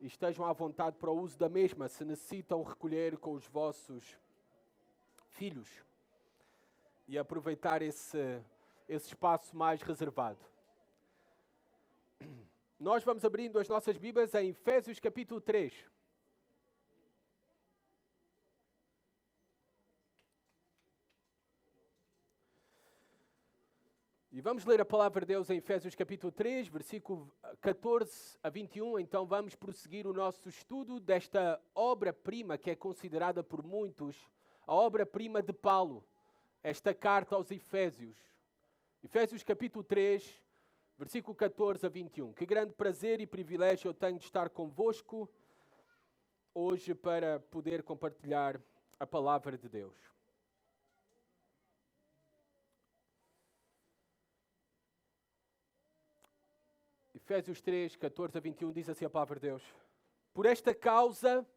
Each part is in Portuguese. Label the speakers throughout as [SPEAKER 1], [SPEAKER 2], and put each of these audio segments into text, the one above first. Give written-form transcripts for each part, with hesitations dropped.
[SPEAKER 1] e estejam à vontade para o uso da mesma, se necessitam recolher com os vossos filhos e aproveitar esse espaço mais reservado. Nós vamos abrindo as nossas Bíblias em Efésios capítulo 3. E vamos ler a palavra de Deus em Efésios capítulo 3, versículo 14 a 21. Então vamos prosseguir o nosso estudo desta obra-prima que é considerada por muitos a obra-prima de Paulo, esta carta aos Efésios. Efésios capítulo 3, versículo 14 a 21. Que grande prazer e privilégio eu tenho de estar convosco hoje para poder compartilhar a palavra de Deus. Efésios 3, 14 a 21 diz assim a palavra de Deus: Por esta causa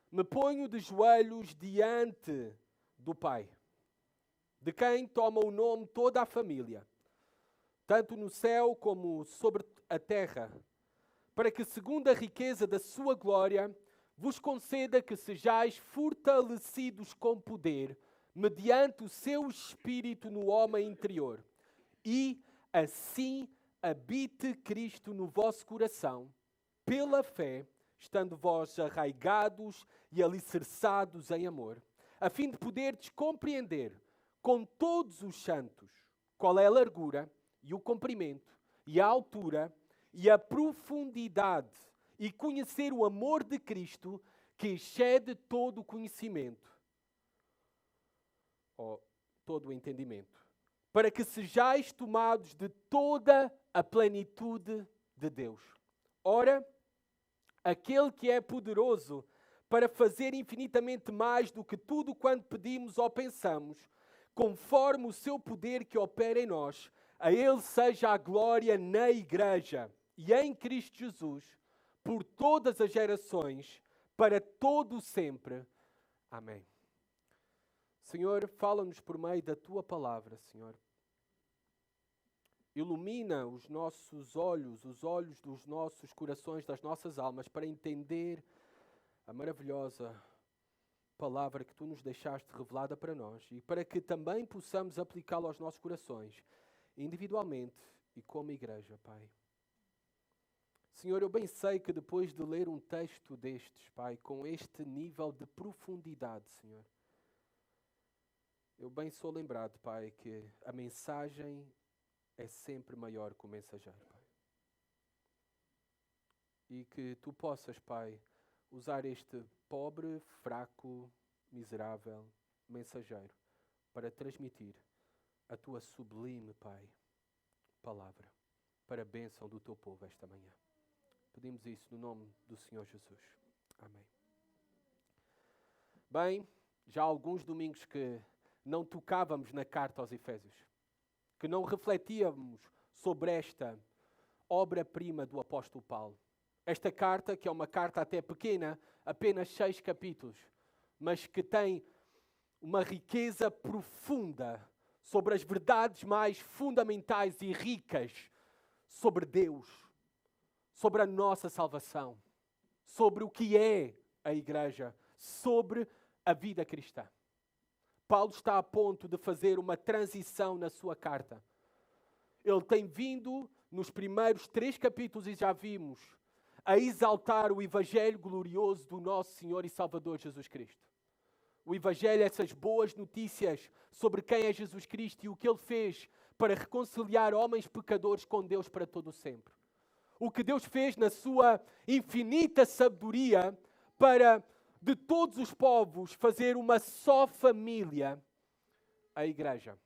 [SPEAKER 1] me ponho de joelhos diante do Pai, de quem toma o nome toda a família, tanto no céu como sobre a terra, para que, segundo a riqueza da sua glória, vos conceda que sejais fortalecidos com poder, mediante o seu Espírito no homem interior, e assim habite Cristo no vosso coração, pela fé, estando vós arraigados e alicerçados em amor, a fim de poderdes compreender com todos os santos qual é a largura e o comprimento e a altura e a profundidade, e conhecer o amor de Cristo que excede todo o conhecimento, ou todo o entendimento, para que sejais tomados de toda a plenitude de Deus. Ora, aquele que é poderoso para fazer infinitamente mais do que tudo quanto pedimos ou pensamos, conforme o seu poder que opera em nós, a Ele seja a glória na Igreja e em Cristo Jesus, por todas as gerações, para todo o sempre. Amém. Senhor, fala-nos por meio da Tua palavra, Senhor. Ilumina os nossos olhos, os olhos dos nossos corações, das nossas almas, para entender a maravilhosa palavra que Tu nos deixaste revelada para nós e para que também possamos aplicá-la aos nossos corações, individualmente e como igreja, Pai. Senhor, eu bem sei que depois de ler um texto destes, Pai, com este nível de profundidade, Senhor, eu bem sou lembrado, Pai, que a mensagem é sempre maior que o mensageiro, Pai. E que Tu possas, Pai, usar este pobre, fraco, miserável mensageiro para transmitir a Tua sublime, Pai, palavra para a bênção do Teu povo esta manhã. Pedimos isso no nome do Senhor Jesus. Amém. Bem, já há alguns domingos que não tocávamos na carta aos Efésios, que não refletíamos sobre esta obra-prima do apóstolo Paulo. Esta carta, que é uma carta até pequena, apenas 6 capítulos, mas que tem uma riqueza profunda sobre as verdades mais fundamentais e ricas sobre Deus, sobre a nossa salvação, sobre o que é a Igreja, sobre a vida cristã. Paulo está a ponto de fazer uma transição na sua carta. Ele tem vindo, nos primeiros 3 capítulos, e já vimos, a exaltar o Evangelho glorioso do nosso Senhor e Salvador Jesus Cristo. O Evangelho, essas boas notícias sobre quem é Jesus Cristo e o que Ele fez para reconciliar homens pecadores com Deus para todo o sempre. O que Deus fez na sua infinita sabedoria para, de todos os povos, fazer uma só família, a Igreja.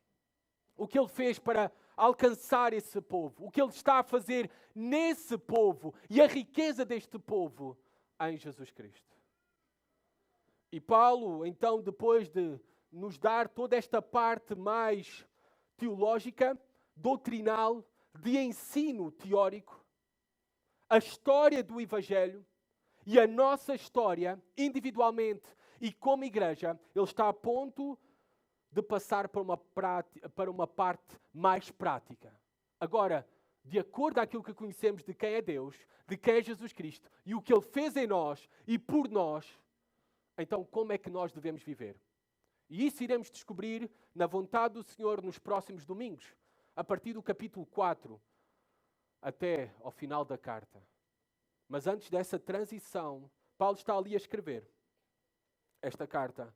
[SPEAKER 1] O que Ele fez para alcançar esse povo. O que Ele está a fazer nesse povo e a riqueza deste povo em Jesus Cristo. E Paulo, então, depois de nos dar toda esta parte mais teológica, doutrinal, de ensino teórico, a história do Evangelho e a nossa história, individualmente e como igreja, ele está a ponto de passar para uma parte mais prática. Agora, de acordo com aquilo que conhecemos de quem é Deus, de quem é Jesus Cristo e o que Ele fez em nós e por nós, então como é que nós devemos viver? E isso iremos descobrir na vontade do Senhor nos próximos domingos, a partir do capítulo 4 até ao final da carta. Mas antes dessa transição, Paulo está ali a escrever esta carta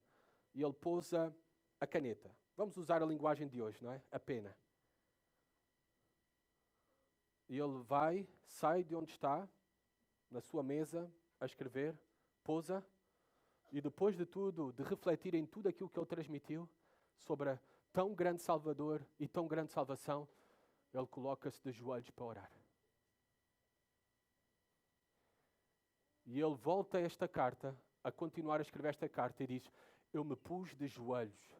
[SPEAKER 1] e ele pousa a caneta. Vamos usar a linguagem de hoje, não é? A pena. E ele sai de onde está, na sua mesa, a escrever, pousa, e depois de tudo, de refletir em tudo aquilo que ele transmitiu sobre a tão grande Salvador e tão grande salvação, ele coloca-se de joelhos para orar. E ele volta a esta carta, a continuar a escrever esta carta e diz: eu me pus de joelhos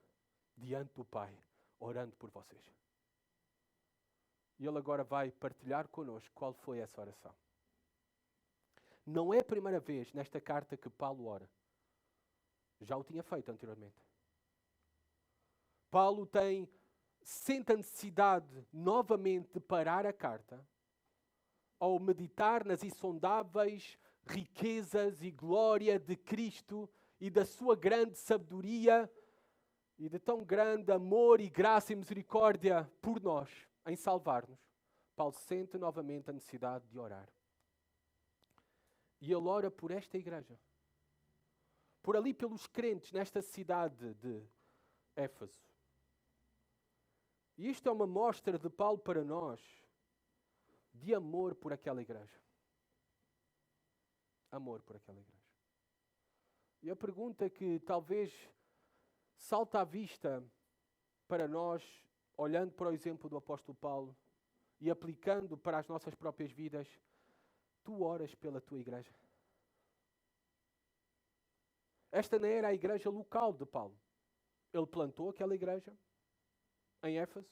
[SPEAKER 1] diante do Pai, orando por vocês. E ele agora vai partilhar connosco qual foi essa oração. Não é a primeira vez nesta carta que Paulo ora. Já o tinha feito anteriormente. Paulo sente a necessidade novamente de parar a carta ao meditar nas insondáveis riquezas e glória de Cristo e da sua grande sabedoria e de tão grande amor e graça e misericórdia por nós, em salvar-nos. Paulo sente novamente a necessidade de orar. E ele ora por esta igreja. Por ali pelos crentes nesta cidade de Éfeso. E isto é uma mostra de Paulo para nós de amor por aquela igreja. Amor por aquela igreja. E a pergunta que talvez salta à vista para nós, olhando para o exemplo do apóstolo Paulo e aplicando para as nossas próprias vidas: tu oras pela tua igreja? Esta não era a igreja local de Paulo. Ele plantou aquela igreja em Éfeso.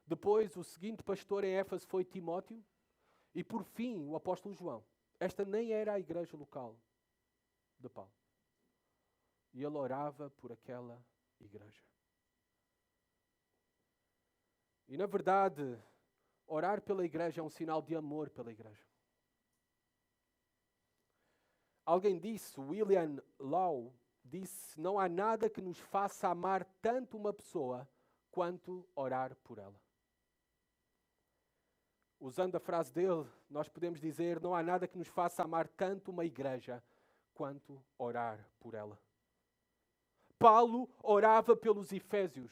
[SPEAKER 1] Depois, o seguinte pastor em Éfeso foi Timóteo. E por fim, o apóstolo João. Esta nem era a igreja local de Paulo. E ele orava por aquela igreja. E na verdade, orar pela igreja é um sinal de amor pela igreja. Alguém disse, William Law disse: não há nada que nos faça amar tanto uma pessoa quanto orar por ela. Usando a frase dele, nós podemos dizer: não há nada que nos faça amar tanto uma igreja quanto orar por ela. Paulo orava pelos Efésios,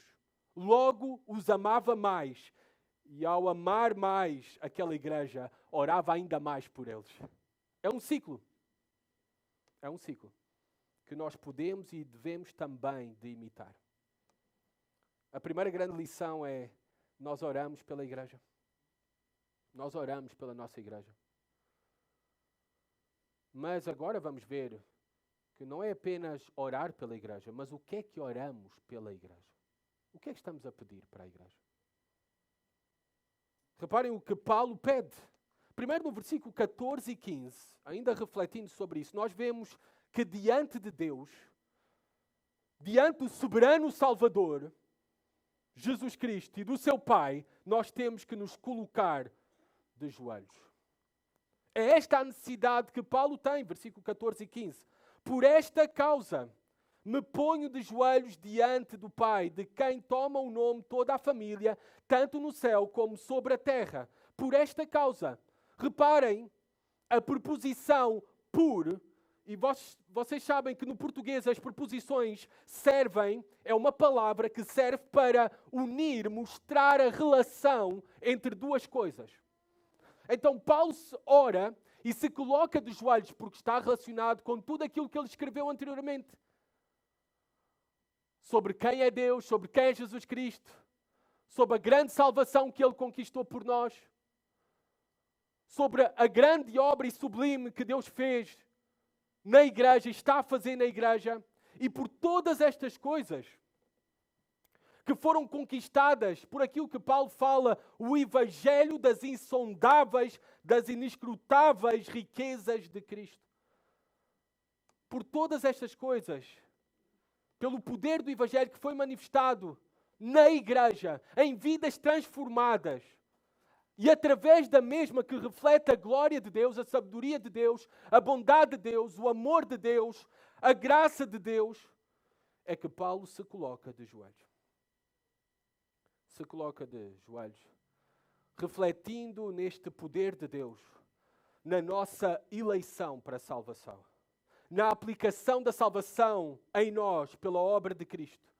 [SPEAKER 1] logo os amava mais. E ao amar mais aquela igreja, orava ainda mais por eles. É um ciclo. É um ciclo que nós podemos e devemos também de imitar. A primeira grande lição é: nós oramos pela igreja. Nós oramos pela nossa igreja. Mas agora vamos ver que não é apenas orar pela igreja, mas o que é que oramos pela igreja? O que é que estamos a pedir para a igreja? Reparem o que Paulo pede. Primeiro no versículo 14 e 15, ainda refletindo sobre isso, nós vemos que diante de Deus, diante do soberano Salvador, Jesus Cristo e do seu Pai, nós temos que nos colocar de joelhos. É esta a necessidade que Paulo tem, versículo 14 e 15. Por esta causa me ponho de joelhos diante do Pai, de quem toma o nome toda a família, tanto no céu como sobre a terra. Por esta causa. Reparem a preposição por, e vocês sabem que no português as preposições servem, é uma palavra que serve para unir, mostrar a relação entre duas coisas. Então Paulo ora e se coloca de joelhos porque está relacionado com tudo aquilo que ele escreveu anteriormente. Sobre quem é Deus, sobre quem é Jesus Cristo, sobre a grande salvação que ele conquistou por nós, sobre a grande obra e sublime que Deus fez na igreja, está a fazer na igreja, e por todas estas coisas que foram conquistadas por aquilo que Paulo fala, o evangelho das insondáveis, das inescrutáveis riquezas de Cristo. Por todas estas coisas, pelo poder do evangelho que foi manifestado na igreja, em vidas transformadas, e através da mesma que reflete a glória de Deus, a sabedoria de Deus, a bondade de Deus, o amor de Deus, a graça de Deus, é que Paulo se coloca de joelhos. Se coloca de joelhos, refletindo neste poder de Deus, na nossa eleição para a salvação, na aplicação da salvação em nós pela obra de Cristo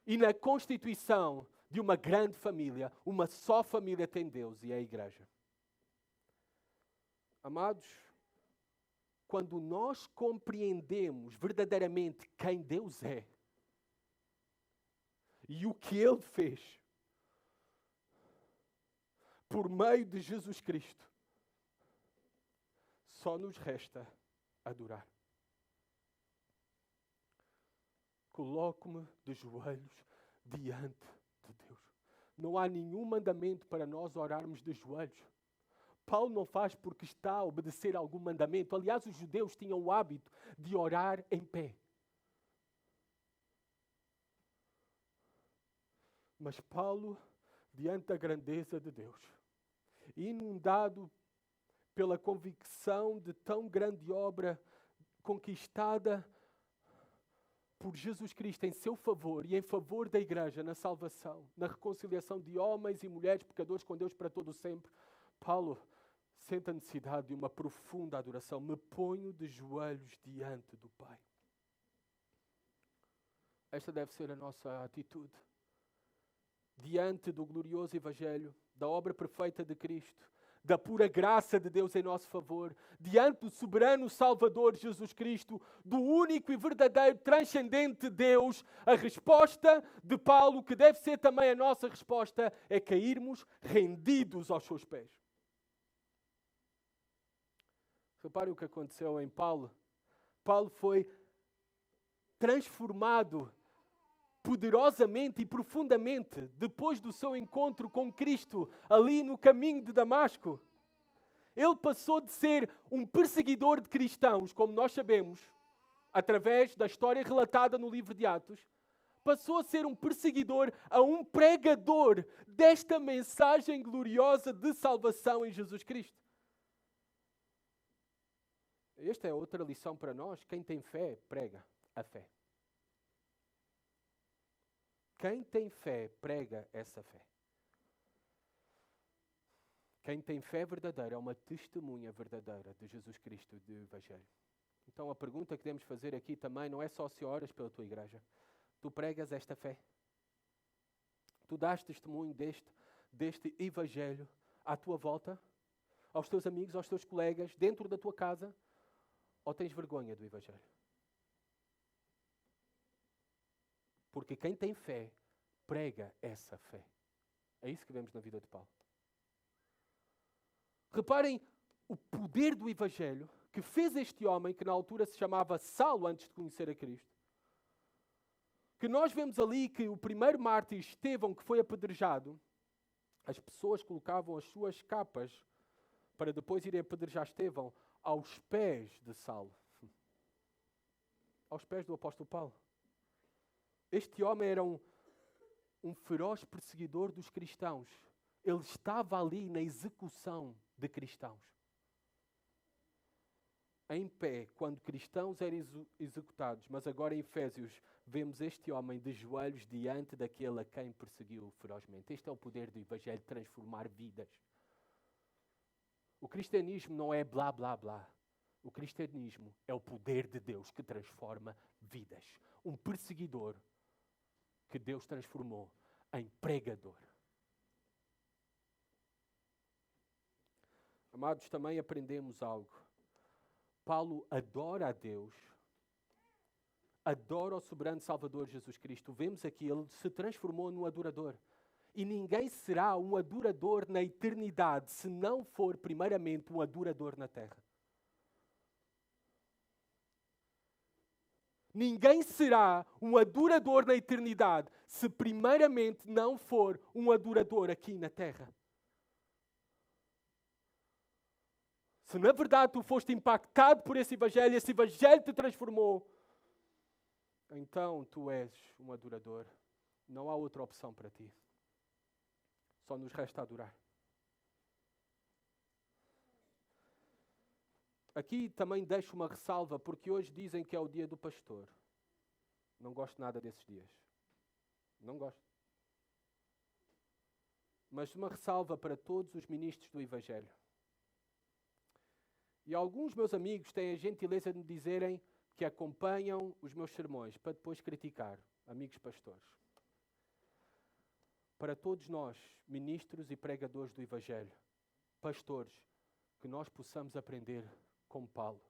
[SPEAKER 1] e na constituição de uma grande família. Uma só família tem Deus e é a igreja. Amados, quando nós compreendemos verdadeiramente quem Deus é e o que Ele fez por meio de Jesus Cristo, só nos resta adorar. Coloco-me de joelhos diante de Deus. Não há nenhum mandamento para nós orarmos de joelhos. Paulo não faz porque está a obedecer a algum mandamento. Aliás, os judeus tinham o hábito de orar em pé. Mas Paulo, diante da grandeza de Deus, inundado pela convicção de tão grande obra conquistada por Jesus Cristo em seu favor e em favor da igreja na salvação, na reconciliação de homens e mulheres pecadores com Deus para todo o sempre, Paulo sente a necessidade de uma profunda adoração. Me ponho de joelhos diante do Pai. Esta deve ser a nossa atitude. Diante do glorioso Evangelho, da obra perfeita de Cristo, da pura graça de Deus em nosso favor, diante do soberano Salvador Jesus Cristo, do único e verdadeiro transcendente Deus, a resposta de Paulo, que deve ser também a nossa resposta, é cairmos rendidos aos seus pés. Reparem o que aconteceu em Paulo. Paulo foi transformado poderosamente e profundamente depois do seu encontro com Cristo ali no caminho de Damasco. Ele passou de ser um perseguidor de cristãos, como nós sabemos, através da história relatada no livro de Atos, passou a ser um perseguidor, a um pregador desta mensagem gloriosa de salvação em Jesus Cristo. Esta é outra lição para nós. Quem tem fé, prega a fé. Quem tem fé, prega essa fé. Quem tem fé verdadeira é uma testemunha verdadeira de Jesus Cristo e do Evangelho. Então a pergunta que devemos fazer aqui também não é só se oras pela tua igreja. Tu pregas esta fé. Tu dás testemunho deste Evangelho à tua volta, aos teus amigos, aos teus colegas, dentro da tua casa, ou tens vergonha do Evangelho? Porque quem tem fé, prega essa fé. É isso que vemos na vida de Paulo. Reparem o poder do Evangelho que fez este homem, que na altura se chamava Saulo antes de conhecer a Cristo. Que nós vemos ali que o primeiro mártir, Estevão, que foi apedrejado, as pessoas colocavam as suas capas para depois irem apedrejar Estevão aos pés de Saulo. Aos pés do apóstolo Paulo. Este homem era um feroz perseguidor dos cristãos. Ele estava ali na execução de cristãos. Em pé, quando cristãos eram executados. Mas agora em Efésios vemos este homem de joelhos diante daquele a quem perseguiu ferozmente. Este é o poder do Evangelho de transformar vidas. O cristianismo não é blá blá blá. O cristianismo é o poder de Deus que transforma vidas. Um perseguidor que Deus transformou em pregador. Amados, também aprendemos algo. Paulo adora a Deus, adora o soberano Salvador Jesus Cristo. Vemos aqui, ele se transformou num adorador. E ninguém será um adorador na eternidade se não for primeiramente um adorador na terra. Ninguém será um adorador na eternidade se primeiramente não for um adorador aqui na terra. Se na verdade tu foste impactado por esse Evangelho te transformou, então tu és um adorador. Não há outra opção para ti. Só nos resta adorar. Aqui também deixo uma ressalva, porque hoje dizem que é o dia do pastor. Não gosto nada desses dias. Não gosto. Mas uma ressalva para todos os ministros do Evangelho. E alguns meus amigos têm a gentileza de me dizerem que acompanham os meus sermões para depois criticar. Amigos pastores. Para todos nós, ministros e pregadores do Evangelho, pastores, que nós possamos aprender com Paulo.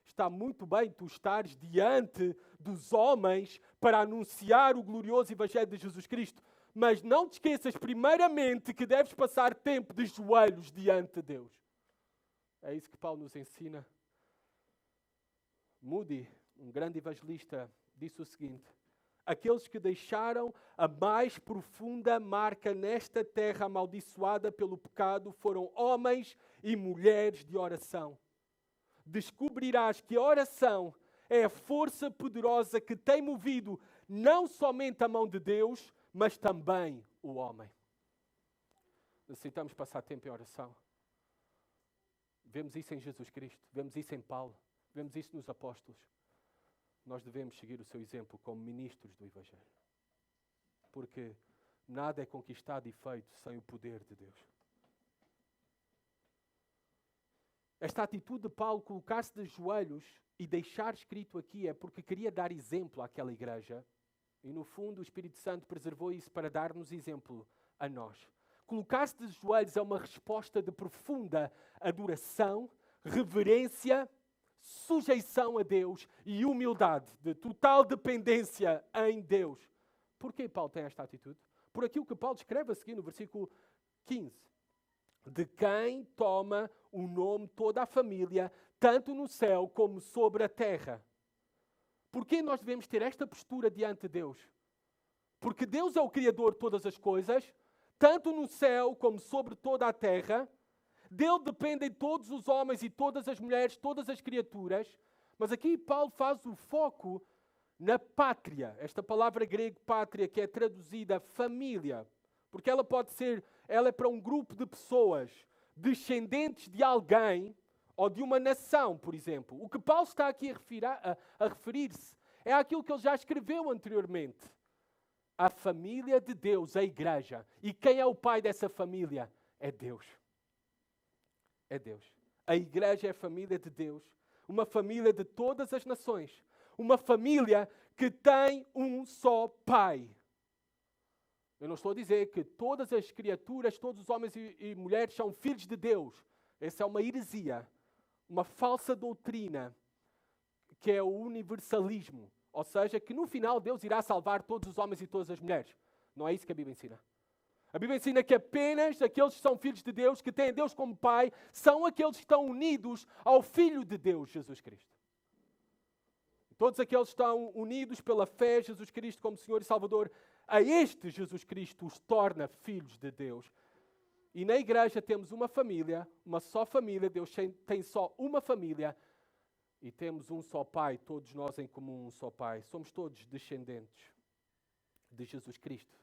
[SPEAKER 1] Está muito bem tu estares diante dos homens para anunciar o glorioso Evangelho de Jesus Cristo, mas não te esqueças primeiramente que deves passar tempo de joelhos diante de Deus. É isso que Paulo nos ensina. Moody, um grande evangelista, disse o seguinte: aqueles que deixaram a mais profunda marca nesta terra amaldiçoada pelo pecado foram homens e mulheres de oração. Descobrirás que a oração é a força poderosa que tem movido não somente a mão de Deus, mas também o homem. Necessitamos passar tempo em oração. Vemos isso em Jesus Cristo, vemos isso em Paulo, vemos isso nos apóstolos. Nós devemos seguir o seu exemplo como ministros do Evangelho. Porque nada é conquistado e feito sem o poder de Deus. Esta atitude de Paulo colocar-se de joelhos e deixar escrito aqui é porque queria dar exemplo àquela igreja. E no fundo o Espírito Santo preservou isso para dar-nos exemplo a nós. Colocar-se de joelhos é uma resposta de profunda adoração, reverência, sujeição a Deus e humildade, de total dependência em Deus. Por que Paulo tem esta atitude? Por aquilo que Paulo escreve a seguir no versículo 15. De quem toma o nome toda a família, tanto no céu como sobre a terra. Por que nós devemos ter esta postura diante de Deus? Porque Deus é o Criador de todas as coisas, tanto no céu como sobre toda a terra. Dele dependem todos os homens e todas as mulheres, todas as criaturas. Mas aqui Paulo faz o foco na pátria. Esta palavra grega pátria, que é traduzida família. Porque ela é para um grupo de pessoas descendentes de alguém ou de uma nação, por exemplo. O que Paulo está aqui a referir-se é àquilo que ele já escreveu anteriormente. A família de Deus, a igreja. E quem é o pai dessa família? É Deus. É Deus. A igreja é a família de Deus. Uma família de todas as nações. Uma família que tem um só pai. Eu não estou a dizer que todas as criaturas, todos os homens e mulheres são filhos de Deus. Essa é uma heresia. Uma falsa doutrina que é o universalismo. Ou seja, que no final Deus irá salvar todos os homens e todas as mulheres. Não é isso que a Bíblia ensina. A Bíblia ensina que apenas aqueles que são filhos de Deus, que têm Deus como Pai, são aqueles que estão unidos ao Filho de Deus, Jesus Cristo. Todos aqueles que estão unidos pela fé em Jesus Cristo como Senhor e Salvador, a este Jesus Cristo os torna filhos de Deus. E na igreja temos uma família, uma só família, Deus tem só uma família e temos um só Pai, todos nós em comum um só Pai. Somos todos descendentes de Jesus Cristo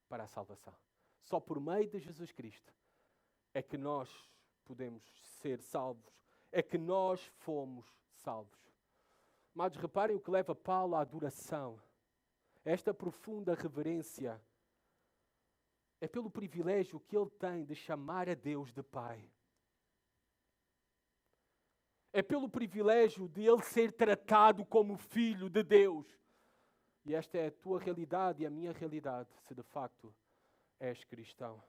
[SPEAKER 1] para a salvação. Só por meio de Jesus Cristo é que nós podemos ser salvos, é que nós fomos salvos. Mas reparem o que leva Paulo à adoração. Esta profunda reverência é pelo privilégio que ele tem de chamar a Deus de Pai. É pelo privilégio de ele ser tratado como filho de Deus. E esta é a tua realidade e a minha realidade, se de facto és cristão.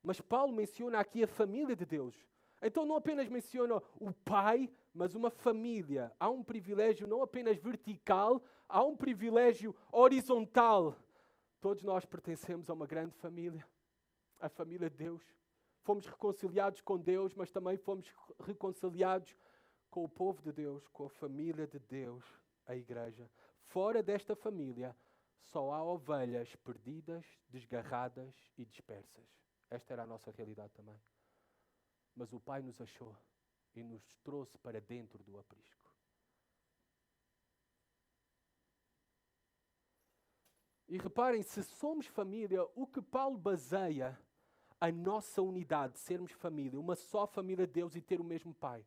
[SPEAKER 1] Mas Paulo menciona aqui a família de Deus. Então não apenas menciona o pai, mas uma família. Há um privilégio não apenas vertical, há um privilégio horizontal. Todos nós pertencemos a uma grande família, a família de Deus. Fomos reconciliados com Deus, mas também fomos reconciliados com o povo de Deus, com a família de Deus, a igreja. Fora desta família, só há ovelhas perdidas, desgarradas e dispersas. Esta era a nossa realidade também. Mas o Pai nos achou e nos trouxe para dentro do aprisco. E reparem, se somos família, o que Paulo baseia a nossa unidade, sermos família, uma só família de Deus e ter o mesmo Pai.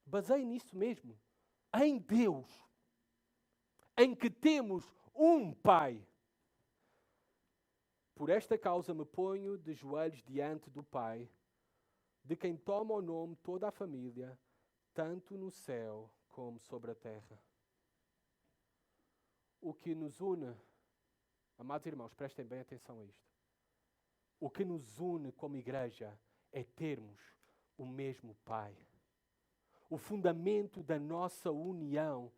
[SPEAKER 1] Baseie nisso mesmo. Em Deus. Em que temos um Pai. Por esta causa me ponho de joelhos diante do Pai, de quem toma o nome toda a família, tanto no céu como sobre a terra. O que nos une, amados irmãos, prestem bem atenção a isto. O que nos une como igreja é termos o mesmo Pai. O fundamento da nossa união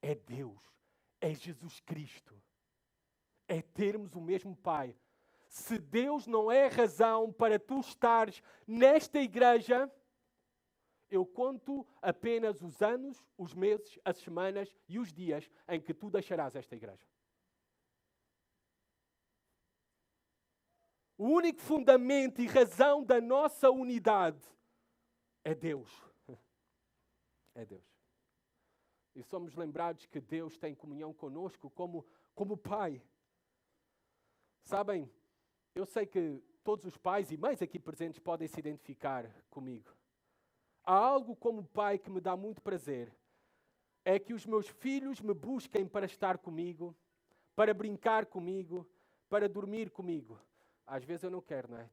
[SPEAKER 1] é Deus, é Jesus Cristo. É termos o mesmo Pai. Se Deus não é razão para tu estares nesta igreja, eu conto apenas os anos, os meses, as semanas e os dias em que tu deixarás esta igreja. O único fundamento e razão da nossa unidade é Deus. É Deus. E somos lembrados que Deus tem comunhão conosco como Pai. Sabem, eu sei que todos os pais e mães aqui presentes podem se identificar comigo. Há algo como pai que me dá muito prazer. É que os meus filhos me busquem para estar comigo, para brincar comigo, para dormir comigo. Às vezes eu não quero, não é?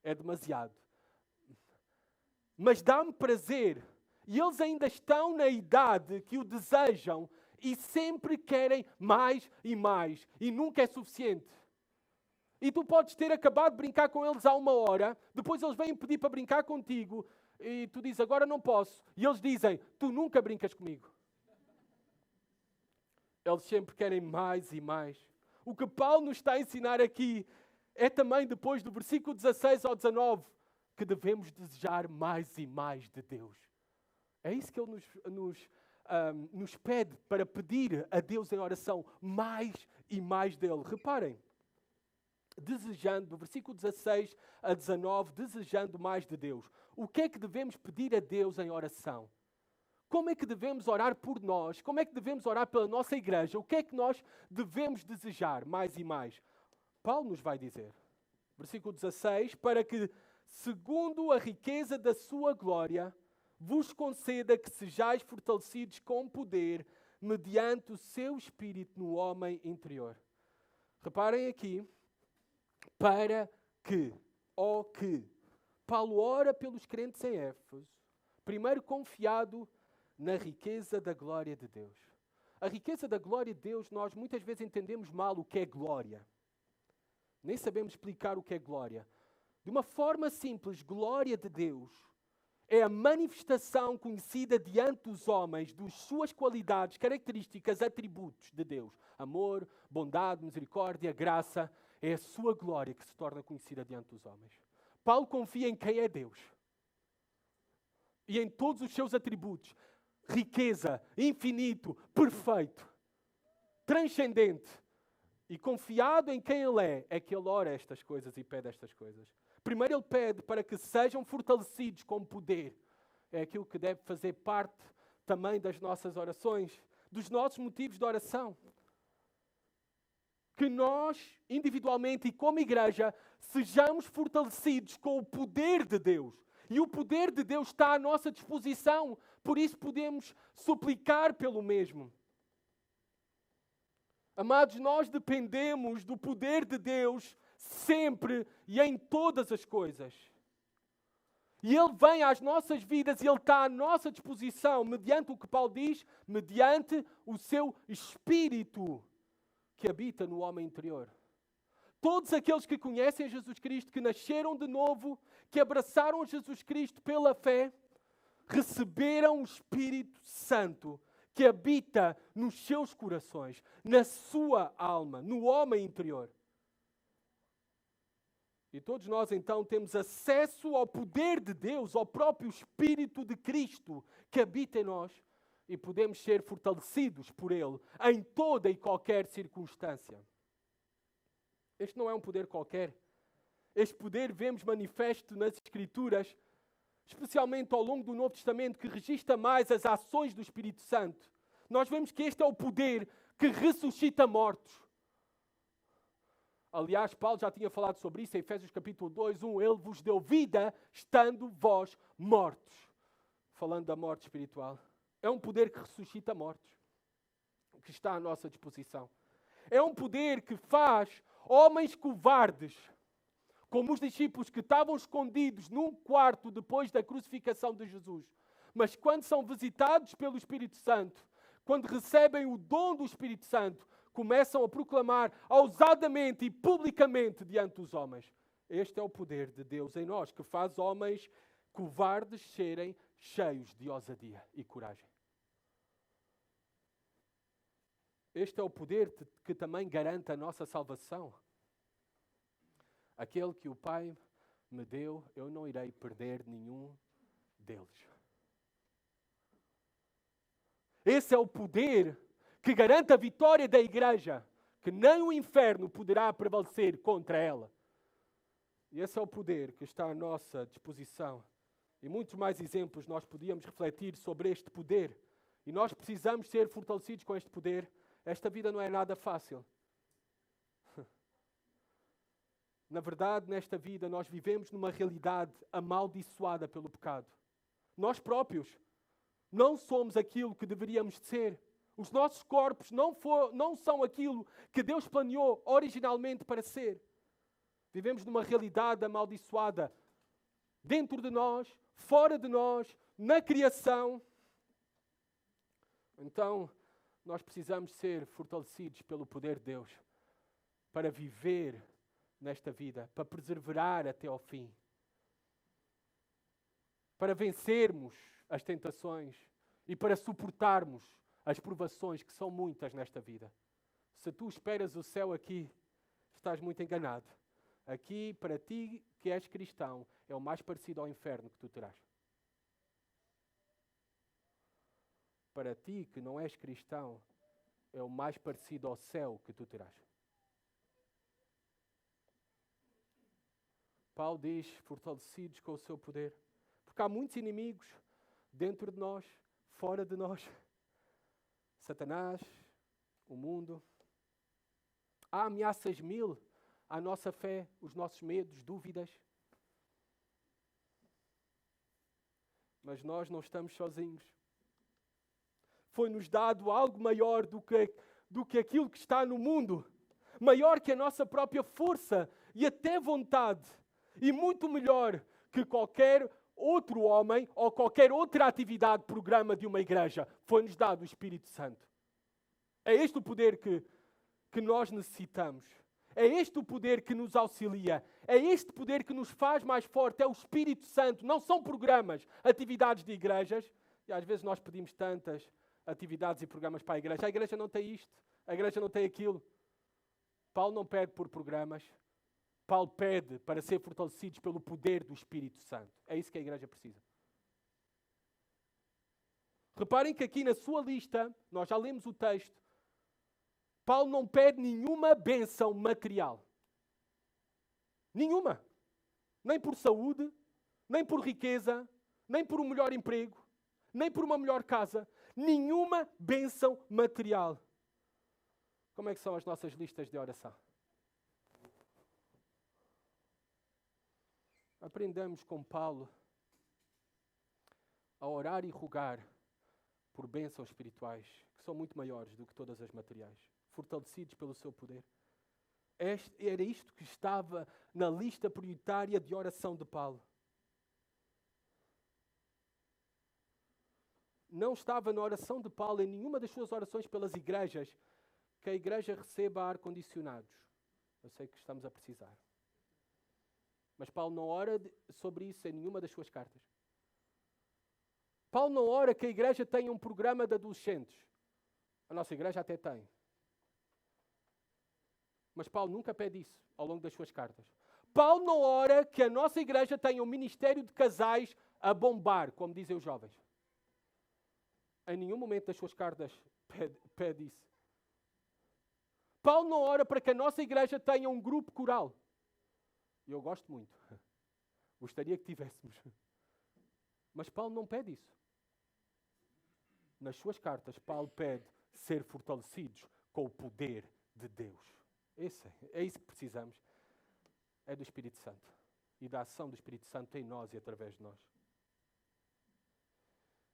[SPEAKER 1] É demasiado. Mas dá-me prazer. E eles ainda estão na idade que o desejam e sempre querem mais e mais. E nunca é suficiente. E tu podes ter acabado de brincar com eles há 1 hora, depois eles vêm pedir para brincar contigo, e tu dizes, agora não posso. E eles dizem, tu nunca brincas comigo. Eles sempre querem mais e mais. O que Paulo nos está a ensinar aqui é também, depois do versículo 16 ao 19, que devemos desejar mais e mais de Deus. É isso que ele nos pede para pedir a Deus em oração, mais e mais dele. Reparem. Desejando, do versículo 16 a 19, desejando mais de Deus. O que é que devemos pedir a Deus em oração? Como é que devemos orar por nós? Como é que devemos orar pela nossa igreja? O que é que nós devemos desejar mais e mais? Paulo nos vai dizer, versículo 16, para que, segundo a riqueza da sua glória, vos conceda que sejais fortalecidos com poder, mediante o seu Espírito no homem interior. Reparem aqui, para que, Paulo ora pelos crentes em Éfeso, primeiro confiado na riqueza da glória de Deus. A riqueza da glória de Deus, nós muitas vezes entendemos mal o que é glória. Nem sabemos explicar o que é glória. De uma forma simples, glória de Deus é a manifestação conhecida diante dos homens das suas qualidades, características, atributos de Deus. Amor, bondade, misericórdia, graça. É a sua glória que se torna conhecida diante dos homens. Paulo confia em quem é Deus. E em todos os seus atributos. Riqueza, infinito, perfeito, transcendente. E confiado em quem Ele é que Ele ora estas coisas e pede estas coisas. Primeiro Ele pede para que sejam fortalecidos com poder. É aquilo que deve fazer parte também das nossas orações, dos nossos motivos de oração. Que nós, individualmente e como igreja, sejamos fortalecidos com o poder de Deus. E o poder de Deus está à nossa disposição, por isso podemos suplicar pelo mesmo. Amados, nós dependemos do poder de Deus sempre e em todas as coisas. E Ele vem às nossas vidas e Ele está à nossa disposição, mediante o que Paulo diz, mediante o seu Espírito que habita no homem interior. Todos aqueles que conhecem Jesus Cristo, que nasceram de novo, que abraçaram Jesus Cristo pela fé, receberam o Espírito Santo que habita nos seus corações, na sua alma, no homem interior. E todos nós então temos acesso ao poder de Deus, ao próprio Espírito de Cristo que habita em nós. E podemos ser fortalecidos por Ele em toda e qualquer circunstância. Este não é um poder qualquer. Este poder vemos manifesto nas Escrituras, especialmente ao longo do Novo Testamento, que registra mais as ações do Espírito Santo. Nós vemos que este é o poder que ressuscita mortos. Aliás, Paulo já tinha falado sobre isso em Efésios capítulo 2, 1. Ele vos deu vida estando vós mortos. Falando da morte espiritual. É um poder que ressuscita mortos, que está à nossa disposição. É um poder que faz homens covardes, como os discípulos que estavam escondidos num quarto depois da crucificação de Jesus. Mas quando são visitados pelo Espírito Santo, quando recebem o dom do Espírito Santo, começam a proclamar ousadamente e publicamente diante dos homens. Este é o poder de Deus em nós, que faz homens covardes serem cheios de ousadia e coragem. Este é o poder que também garante a nossa salvação. Aquele que o Pai me deu, eu não irei perder nenhum deles. Esse é o poder que garante a vitória da igreja, que nem o inferno poderá prevalecer contra ela. E esse é o poder que está à nossa disposição. E muitos mais exemplos nós podíamos refletir sobre este poder. E nós precisamos ser fortalecidos com este poder. Esta vida não é nada fácil. Na verdade, nesta vida, nós vivemos numa realidade amaldiçoada pelo pecado. Nós próprios não somos aquilo que deveríamos ser. Os nossos corpos não são aquilo que Deus planeou originalmente para ser. Vivemos numa realidade amaldiçoada dentro de nós, fora de nós, na criação. Então, nós precisamos ser fortalecidos pelo poder de Deus para viver nesta vida, para perseverar até ao fim, para vencermos as tentações e para suportarmos as provações que são muitas nesta vida. Se tu esperas o céu aqui, estás muito enganado. Aqui, para ti que és cristão, é o mais parecido ao inferno que tu terás. Para ti que não és cristão, é o mais parecido ao céu que tu terás. Paulo diz, fortalecidos com o seu poder. Porque há muitos inimigos dentro de nós, fora de nós. Satanás, o mundo. Há ameaças mil à nossa fé, os nossos medos, dúvidas. Mas nós não estamos sozinhos. Foi-nos dado algo maior do que aquilo que está no mundo. Maior que a nossa própria força e até vontade. E muito melhor que qualquer outro homem ou qualquer outra atividade, programa de uma igreja. Foi-nos dado o Espírito Santo. É este o poder que nós necessitamos. É este o poder que nos auxilia. É este poder que nos faz mais forte. É o Espírito Santo. Não são programas, atividades de igrejas. E às vezes nós pedimos tantas atividades e programas para a igreja. A igreja não tem isto. A igreja não tem aquilo. Paulo não pede por programas. Paulo pede para ser fortalecidos pelo poder do Espírito Santo. É isso que a igreja precisa. Reparem que aqui na sua lista, nós já lemos o texto, Paulo não pede nenhuma bênção material. Nenhuma. Nem por saúde, nem por riqueza, nem por um melhor emprego, nem por uma melhor casa. Nenhuma bênção material. Como é que são as nossas listas de oração? Aprendamos com Paulo a orar e rogar por bênçãos espirituais, que são muito maiores do que todas as materiais, fortalecidos pelo seu poder. Era isto que estava na lista prioritária de oração de Paulo. Não estava na oração de Paulo, em nenhuma das suas orações pelas igrejas, que a igreja receba ar-condicionados. Eu sei que estamos a precisar. Mas Paulo não ora sobre isso em nenhuma das suas cartas. Paulo não ora que a igreja tenha um programa de adolescentes. A nossa igreja até tem. Mas Paulo nunca pede isso ao longo das suas cartas. Paulo não ora que a nossa igreja tenha um ministério de casais a bombar, como dizem os jovens. Em nenhum momento das suas cartas pede isso. Paulo não ora para que a nossa igreja tenha um grupo coral. E eu gosto muito. Gostaria que tivéssemos. Mas Paulo não pede isso. Nas suas cartas, Paulo pede ser fortalecidos com o poder de Deus. É isso que precisamos. É do Espírito Santo. E da ação do Espírito Santo em nós e através de nós.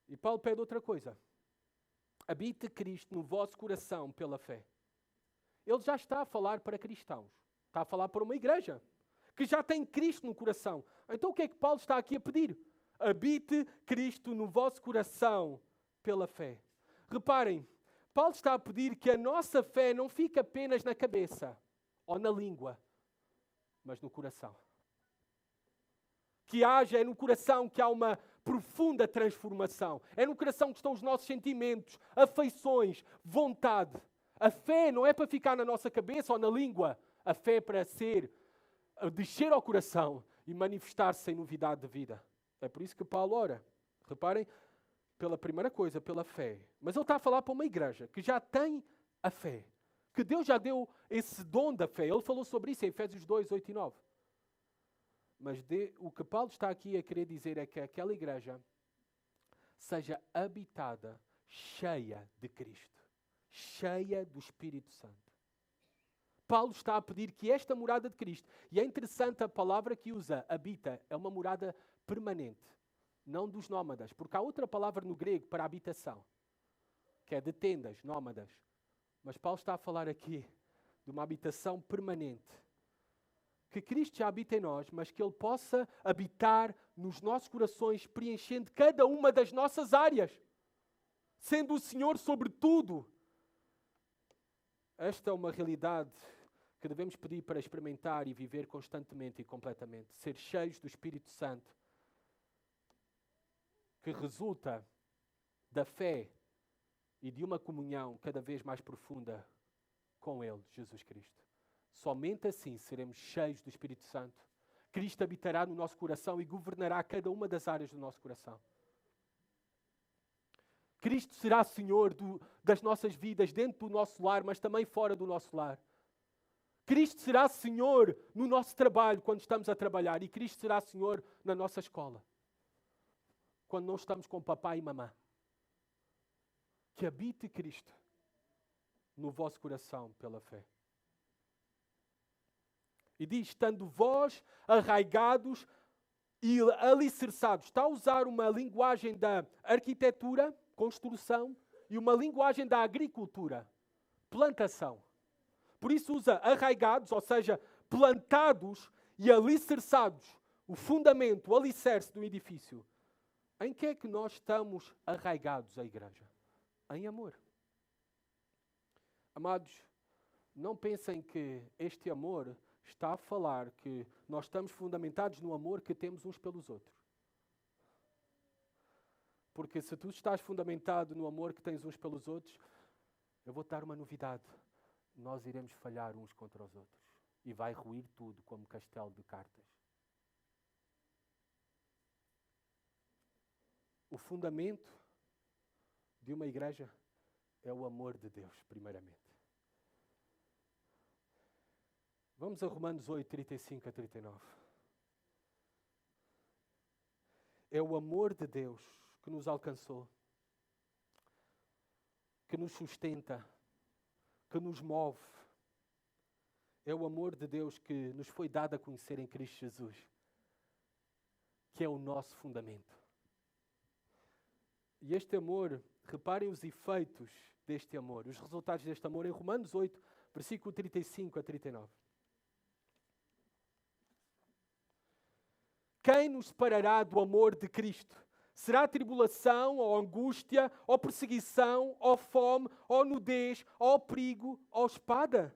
[SPEAKER 1] E Paulo pede outra coisa. Habite Cristo no vosso coração pela fé. Ele já está a falar para cristãos. Está a falar para uma igreja que já tem Cristo no coração. Então o que é que Paulo está aqui a pedir? Habite Cristo no vosso coração pela fé. Reparem, Paulo está a pedir que a nossa fé não fique apenas na cabeça ou na língua, mas no coração. Que haja, é no coração que há uma profunda transformação. É no coração que estão os nossos sentimentos, afeições, vontade. A fé não é para ficar na nossa cabeça ou na língua. A fé é para descer ao coração e manifestar-se em novidade de vida. É por isso que Paulo ora. Reparem, pela primeira coisa, pela fé. Mas ele está a falar para uma igreja que já tem a fé. Que Deus já deu esse dom da fé. Ele falou sobre isso em Efésios 2, 8 e 9. Mas o que Paulo está aqui a querer dizer é que aquela igreja seja habitada, cheia de Cristo. Cheia do Espírito Santo. Paulo está a pedir que esta morada de Cristo, e é interessante a palavra que usa, habita, é uma morada permanente, não dos nómadas, porque há outra palavra no grego para habitação, que é de tendas, nómadas. Mas Paulo está a falar aqui de uma habitação permanente. Que Cristo já habita em nós, mas que Ele possa habitar nos nossos corações, preenchendo cada uma das nossas áreas, sendo o Senhor sobre tudo. Esta é uma realidade que devemos pedir para experimentar e viver constantemente e completamente. Ser cheios do Espírito Santo, que resulta da fé e de uma comunhão cada vez mais profunda com Ele, Jesus Cristo. Somente assim seremos cheios do Espírito Santo. Cristo habitará no nosso coração e governará cada uma das áreas do nosso coração. Cristo será Senhor das nossas vidas, dentro do nosso lar, mas também fora do nosso lar. Cristo será Senhor no nosso trabalho, quando estamos a trabalhar. E Cristo será Senhor na nossa escola, quando não estamos com papai e mamã. Que habite Cristo no vosso coração pela fé. E diz, estando vós arraigados e alicerçados. Está a usar uma linguagem da arquitetura, construção, e uma linguagem da agricultura, plantação. Por isso usa arraigados, ou seja, plantados e alicerçados. O fundamento, o alicerce do edifício. Em que é que nós estamos arraigados, a igreja? Em amor. Amados, não pensem que este amor está a falar que nós estamos fundamentados no amor que temos uns pelos outros. Porque se tu estás fundamentado no amor que tens uns pelos outros, eu vou-te dar uma novidade. Nós iremos falhar uns contra os outros. E vai ruir tudo como castelo de cartas. O fundamento de uma igreja é o amor de Deus, primeiramente. Vamos a Romanos 8, 35 a 39. É o amor de Deus que nos alcançou, que nos sustenta, que nos move. É o amor de Deus que nos foi dado a conhecer em Cristo Jesus, que é o nosso fundamento. E este amor, reparem os efeitos deste amor, os resultados deste amor em Romanos 8, versículo 35 a 39. Quem nos separará do amor de Cristo? Será tribulação, ou angústia, ou perseguição, ou fome, ou nudez, ou perigo, ou espada?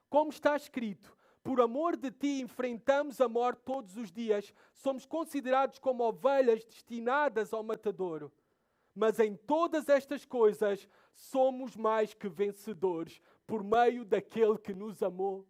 [SPEAKER 1] Como está escrito, por amor de ti enfrentamos a morte todos os dias, somos considerados como ovelhas destinadas ao matadouro. Mas em todas estas coisas somos mais que vencedores, por meio daquele que nos amou.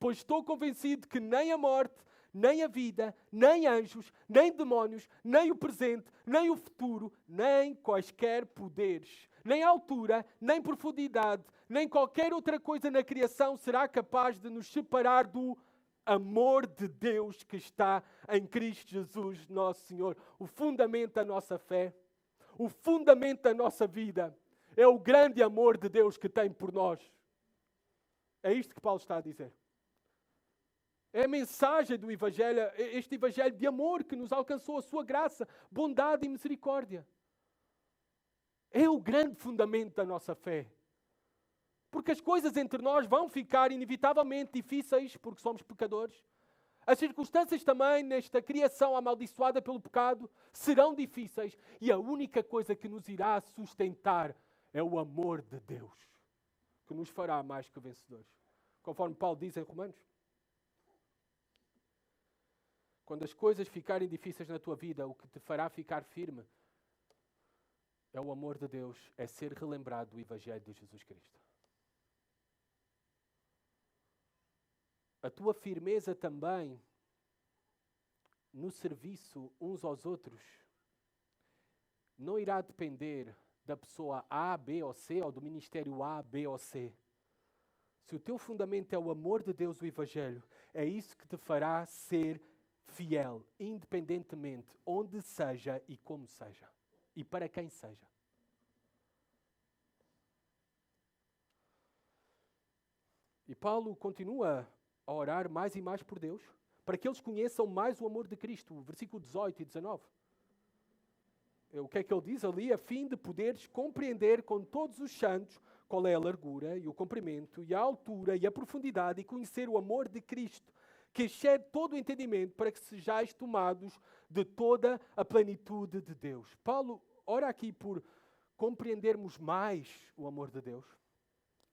[SPEAKER 1] Pois estou convencido que nem a morte, nem a vida, nem anjos, nem demónios, nem o presente, nem o futuro, nem quaisquer poderes, nem altura, nem profundidade, nem qualquer outra coisa na criação será capaz de nos separar do amor de Deus que está em Cristo Jesus, nosso Senhor. O fundamento da nossa fé, o fundamento da nossa vida, é o grande amor de Deus que tem por nós. É isto que Paulo está a dizer. É a mensagem do Evangelho, este Evangelho de amor que nos alcançou, a sua graça, bondade e misericórdia. É o grande fundamento da nossa fé. Porque as coisas entre nós vão ficar inevitavelmente difíceis, porque somos pecadores. As circunstâncias também, nesta criação amaldiçoada pelo pecado, serão difíceis. E a única coisa que nos irá sustentar é o amor de Deus, que nos fará mais que vencedores. Conforme Paulo diz em Romanos. Quando as coisas ficarem difíceis na tua vida, o que te fará ficar firme é o amor de Deus, é ser relembrado do Evangelho de Jesus Cristo. A tua firmeza também no serviço uns aos outros não irá depender da pessoa A, B ou C, ou do ministério A, B ou C. Se o teu fundamento é o amor de Deus, o Evangelho, é isso que te fará ser fiel, independentemente onde seja e como seja. E para quem seja. E Paulo continua a orar mais e mais por Deus, para que eles conheçam mais o amor de Cristo. Versículo 18 e 19. O que é que ele diz ali? A fim de poderes compreender com todos os santos qual é a largura e o comprimento e a altura e a profundidade e conhecer o amor de Cristo, que excede todo o entendimento, para que sejais tomados de toda a plenitude de Deus. Paulo ora aqui por compreendermos mais o amor de Deus,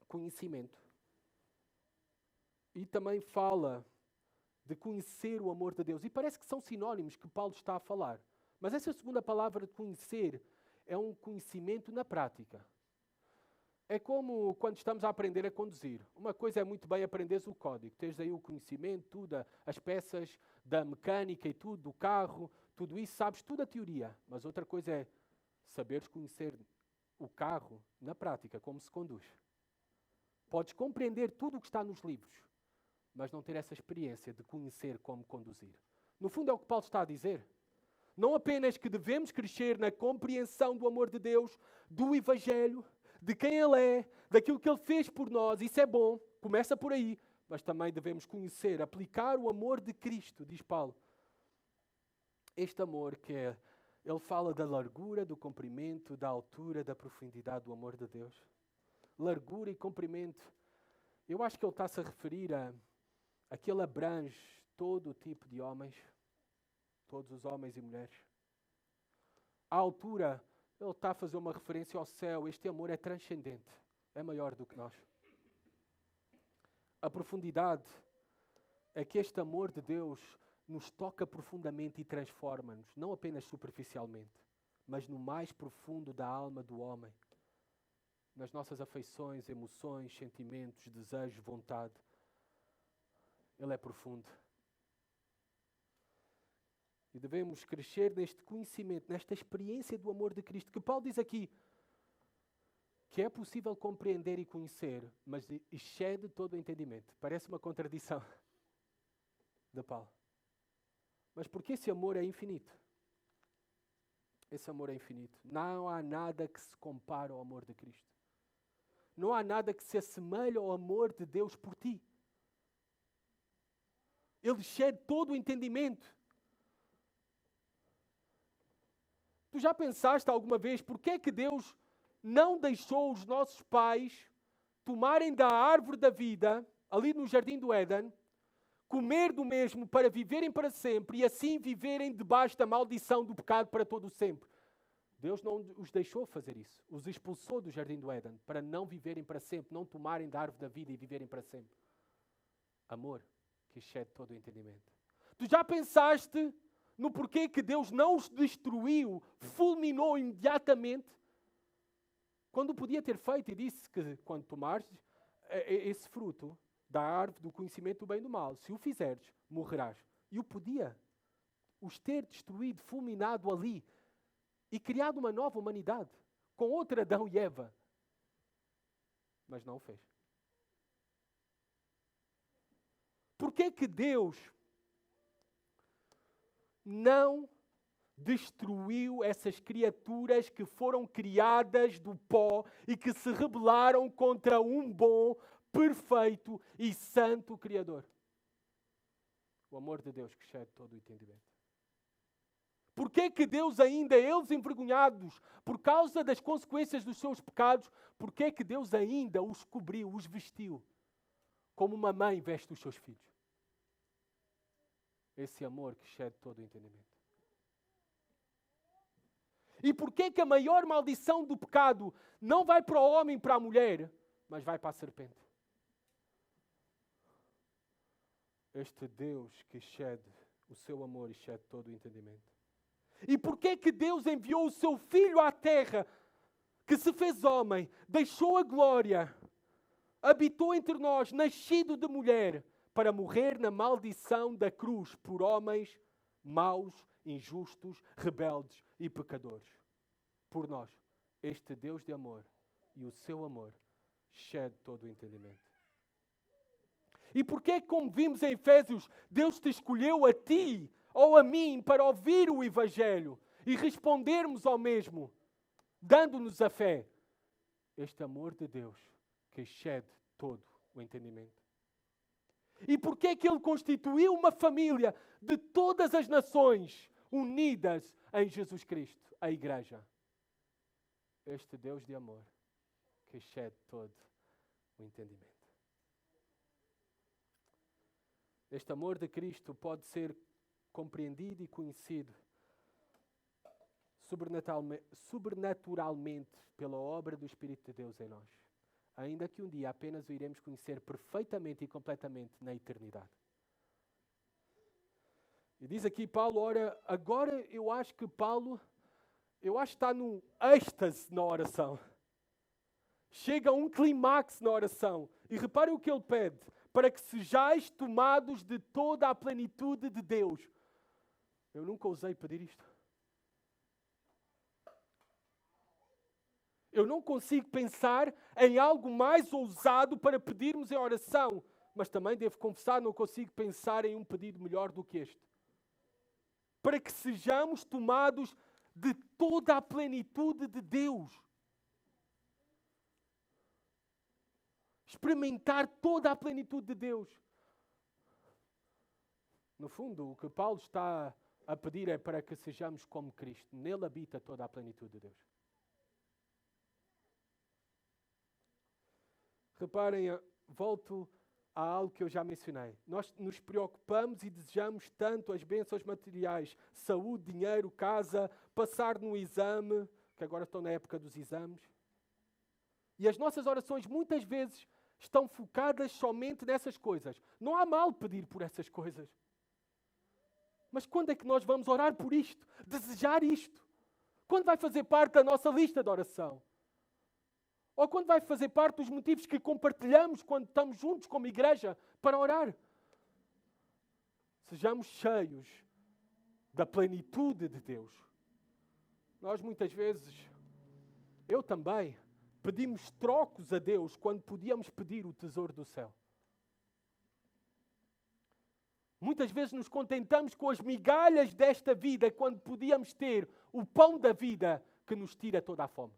[SPEAKER 1] conhecimento. E também fala de conhecer o amor de Deus. E parece que são sinónimos que Paulo está a falar. Mas essa segunda palavra de conhecer é um conhecimento na prática. É como quando estamos a aprender a conduzir. Uma coisa é muito bem aprenderes o código. Tens aí o conhecimento, tudo, as peças da mecânica e tudo, do carro, tudo isso, sabes tudo a teoria. Mas outra coisa é saberes conhecer o carro na prática, como se conduz. Podes compreender tudo o que está nos livros, mas não ter essa experiência de conhecer como conduzir. No fundo é o que Paulo está a dizer. Não apenas que devemos crescer na compreensão do amor de Deus, do Evangelho, de quem Ele é, daquilo que Ele fez por nós, isso é bom, começa por aí, mas também devemos conhecer, aplicar o amor de Cristo, diz Paulo. Este amor que é, ele fala da largura, do comprimento, da altura, da profundidade do amor de Deus. Largura e comprimento. Eu acho que ele está-se a referir a que ele abrange todo o tipo de homens, todos os homens e mulheres. A altura, ele está a fazer uma referência ao céu. Este amor é transcendente, é maior do que nós. A profundidade é que este amor de Deus nos toca profundamente e transforma-nos, não apenas superficialmente, mas no mais profundo da alma do homem, nas nossas afeições, emoções, sentimentos, desejos, vontade. Ele é profundo. E devemos crescer neste conhecimento, nesta experiência do amor de Cristo, que Paulo diz aqui, que é possível compreender e conhecer, mas excede todo o entendimento. Parece uma contradição de Paulo. Mas porque esse amor é infinito. Esse amor é infinito. Não há nada que se compare ao amor de Cristo. Não há nada que se assemelhe ao amor de Deus por ti. Ele excede todo o entendimento. Tu já pensaste alguma vez porque é que Deus não deixou os nossos pais tomarem da árvore da vida, ali no jardim do Éden, comer do mesmo para viverem para sempre e assim viverem debaixo da maldição do pecado para todo o sempre? Deus não os deixou fazer isso. Os expulsou do jardim do Éden para não viverem para sempre, não tomarem da árvore da vida e viverem para sempre. Amor que excede todo o entendimento. Tu já pensaste no porquê que Deus não os destruiu, fulminou imediatamente, quando podia ter feito e disse que quando tomares esse fruto da árvore do conhecimento do bem e do mal, se o fizeres, morrerás. E o podia os ter destruído, fulminado ali e criado uma nova humanidade com outro Adão e Eva. Mas não o fez. Porquê que Deus não destruiu essas criaturas que foram criadas do pó e que se rebelaram contra um bom perfeito e santo Criador. O amor de Deus que excede todo o entendimento. Porquê que Deus ainda, eles envergonhados por causa das consequências dos seus pecados, porquê que Deus ainda os cobriu, os vestiu, como uma mãe veste os seus filhos? Esse amor que excede todo o entendimento. E porquê que a maior maldição do pecado não vai para o homem e para a mulher, mas vai para a serpente? Este Deus que excede o seu amor e excede todo o entendimento. E porquê que Deus enviou o seu Filho à terra, que se fez homem, deixou a glória, habitou entre nós, nascido de mulher, para morrer na maldição da cruz por homens maus, injustos, rebeldes e pecadores. Por nós, este Deus de amor e o seu amor excede todo o entendimento. E porquê que, como vimos em Efésios, Deus te escolheu a ti ou a mim para ouvir o Evangelho e respondermos ao mesmo, dando-nos a fé? Este amor de Deus que excede todo o entendimento. E porquê que Ele constituiu uma família de todas as nações unidas em Jesus Cristo, a Igreja? Este Deus de amor que excede todo o entendimento. Este amor de Cristo pode ser compreendido e conhecido sobrenaturalmente pela obra do Espírito de Deus em nós, ainda que um dia apenas o iremos conhecer perfeitamente e completamente na eternidade. E diz aqui Paulo, ora, agora eu acho que está num êxtase na oração. Chega a um clímax na oração. E reparem o que ele pede, para que sejais tomados de toda a plenitude de Deus. Eu nunca ousei pedir isto. Eu não consigo pensar em algo mais ousado para pedirmos em oração, mas também devo confessar, não consigo pensar em um pedido melhor do que este. Para que sejamos tomados de toda a plenitude de Deus. Experimentar toda a plenitude de Deus. No fundo, o que Paulo está a pedir é para que sejamos como Cristo. Nele habita toda a plenitude de Deus. Reparem, volto a algo que eu já mencionei. Nós nos preocupamos e desejamos tanto as bênçãos materiais, saúde, dinheiro, casa, passar no exame, que agora estão na época dos exames. E as nossas orações muitas vezes estão focadas somente nessas coisas. Não há mal pedir por essas coisas. Mas quando é que nós vamos orar por isto? Desejar isto? Quando vai fazer parte da nossa lista de oração? Ou quando vai fazer parte dos motivos que compartilhamos quando estamos juntos como igreja para orar? Sejamos cheios da plenitude de Deus. Nós muitas vezes, eu também, pedimos trocos a Deus quando podíamos pedir o tesouro do céu. Muitas vezes nos contentamos com as migalhas desta vida quando podíamos ter o pão da vida que nos tira toda a fome.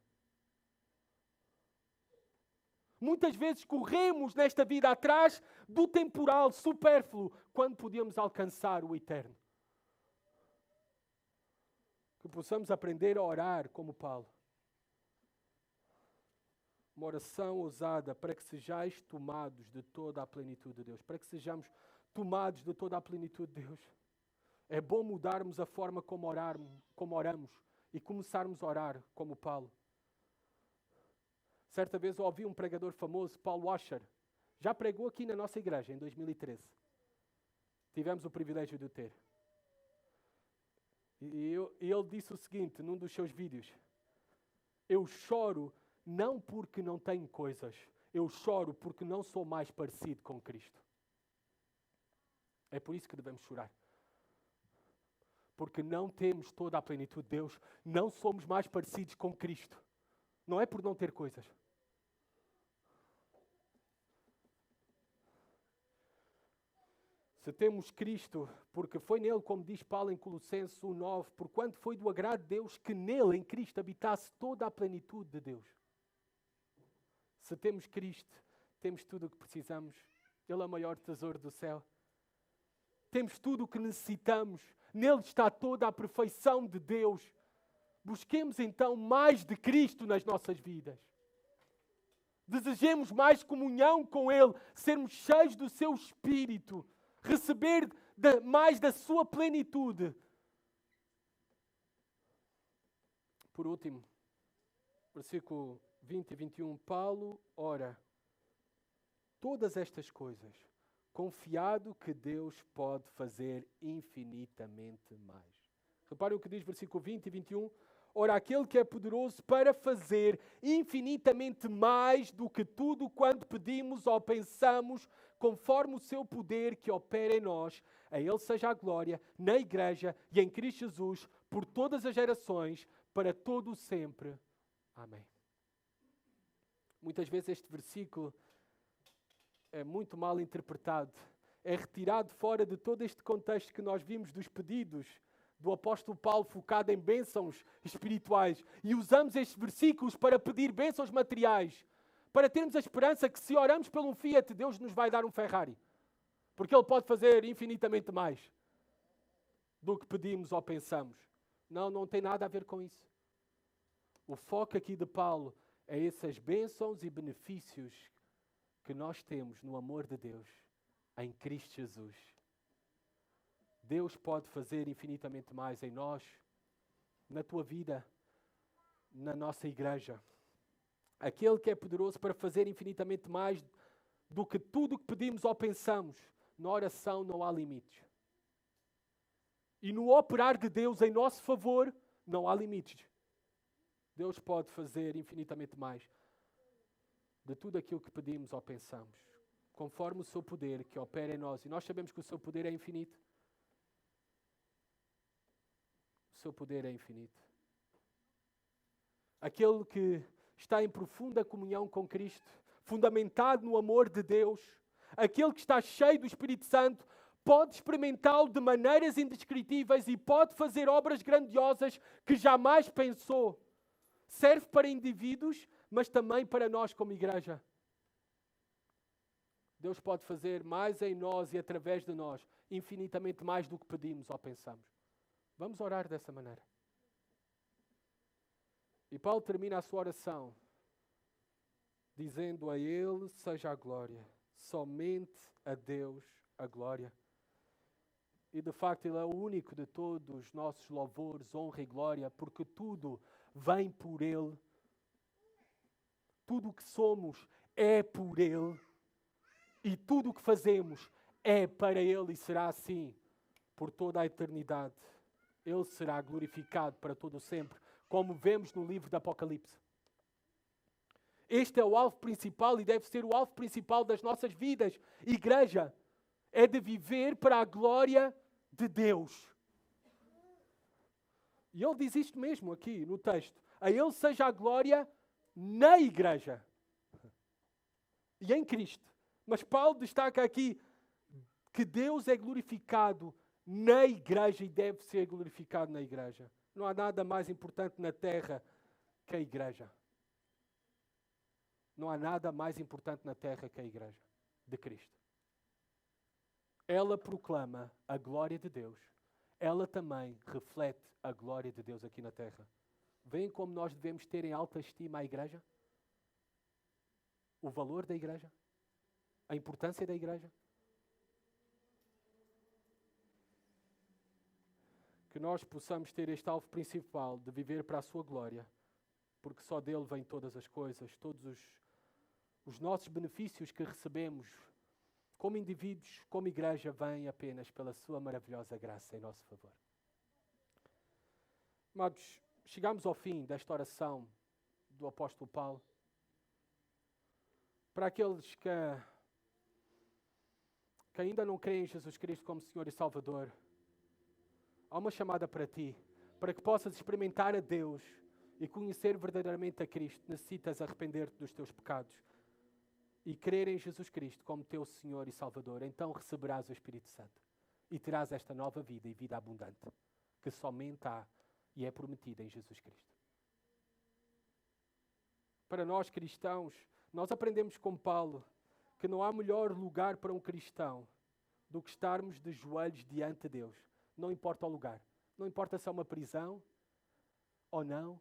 [SPEAKER 1] Muitas vezes corremos nesta vida atrás do temporal, supérfluo, quando podíamos alcançar o eterno. Que possamos aprender a orar como Paulo. Uma oração ousada para que sejais tomados de toda a plenitude de Deus. Para que sejamos tomados de toda a plenitude de Deus. É bom mudarmos a forma como oramos e começarmos a orar como Paulo. Certa vez eu ouvi um pregador famoso, Paul Washer. Já pregou aqui na nossa igreja em 2013. Tivemos o privilégio de o ter. E ele disse o seguinte num dos seus vídeos. Eu choro não porque não tenho coisas, eu choro porque não sou mais parecido com Cristo. É por isso que devemos chorar. Porque não temos toda a plenitude de Deus, não somos mais parecidos com Cristo. Não é por não ter coisas. Se temos Cristo, porque foi nele, como diz Paulo em Colossenses 1:9, porquanto foi do agrado de Deus que nele, em Cristo, habitasse toda a plenitude de Deus. Se temos Cristo, temos tudo o que precisamos. Ele é o maior tesouro do céu. Temos tudo o que necessitamos. Nele está toda a perfeição de Deus. Busquemos então mais de Cristo nas nossas vidas. Desejemos mais comunhão com Ele, sermos cheios do seu Espírito, receber mais da sua plenitude. Por último, versículo 20 e 21, Paulo ora todas estas coisas, confiado que Deus pode fazer infinitamente mais. Reparem o que diz versículo 20 e 21. Ora, aquele que é poderoso para fazer infinitamente mais do que tudo quanto pedimos ou pensamos, conforme o seu poder que opera em nós, a Ele seja a glória na Igreja e em Cristo Jesus, por todas as gerações, para todo o sempre. Amém. Muitas vezes este versículo é muito mal interpretado. É retirado fora de todo este contexto que nós vimos dos pedidos do apóstolo Paulo focado em bênçãos espirituais. E usamos estes versículos para pedir bênçãos materiais. Para termos a esperança que se oramos por um Fiat, Deus nos vai dar um Ferrari. Porque Ele pode fazer infinitamente mais do que pedimos ou pensamos. Não, não tem nada a ver com isso. O foco aqui de Paulo é essas bênçãos e benefícios que nós temos no amor de Deus em Cristo Jesus. Deus pode fazer infinitamente mais em nós, na tua vida, na nossa igreja. Aquele que é poderoso para fazer infinitamente mais do que tudo o que pedimos ou pensamos. Na oração não há limites. E no operar de Deus em nosso favor, não há limites. Deus pode fazer infinitamente mais de tudo aquilo que pedimos ou pensamos, conforme o seu poder que opera em nós. E nós sabemos que o seu poder é infinito. O seu poder é infinito. Aquele que está em profunda comunhão com Cristo, fundamentado no amor de Deus, aquele que está cheio do Espírito Santo, pode experimentá-lo de maneiras indescritíveis e pode fazer obras grandiosas que jamais pensou. Serve para indivíduos, mas também para nós como igreja. Deus pode fazer mais em nós e através de nós, infinitamente mais do que pedimos ou pensamos. Vamos orar dessa maneira. E Paulo termina a sua oração dizendo: a Ele seja a glória, somente a Deus a glória. E de facto Ele é o único de todos os nossos louvores, honra e glória, porque tudo vem por Ele. Tudo o que somos é por Ele. E tudo o que fazemos é para Ele e será assim por toda a eternidade. Ele será glorificado para todo o sempre, como vemos no livro do Apocalipse. Este é o alvo principal e deve ser o alvo principal das nossas vidas. Igreja, é de viver para a glória de Deus. E ele diz isto mesmo aqui no texto. A Ele seja a glória na Igreja e em Cristo. Mas Paulo destaca aqui que Deus é glorificado na Igreja e deve ser glorificado na Igreja. Não há nada mais importante na terra que a Igreja. Não há nada mais importante na terra que a Igreja de Cristo. Ela proclama a glória de Deus. Ela também reflete a glória de Deus aqui na terra. Veem como nós devemos ter em alta estima a Igreja? O valor da Igreja? A importância da Igreja? Que nós possamos ter este alvo principal de viver para a sua glória, porque só dele vêm todas as coisas, todos os nossos benefícios que recebemos como indivíduos, como igreja, vêm apenas pela sua maravilhosa graça em nosso favor. Amados, chegamos ao fim desta oração do apóstolo Paulo. Para aqueles que ainda não creem em Jesus Cristo como Senhor e Salvador, há uma chamada para ti, para que possas experimentar a Deus e conhecer verdadeiramente a Cristo. Necessitas arrepender-te dos teus pecados e crer em Jesus Cristo como teu Senhor e Salvador. Então receberás o Espírito Santo e terás esta nova vida e vida abundante que somente há e é prometida em Jesus Cristo. Para nós cristãos, nós aprendemos com Paulo que não há melhor lugar para um cristão do que estarmos de joelhos diante de Deus. Não importa o lugar. Não importa se é uma prisão ou não.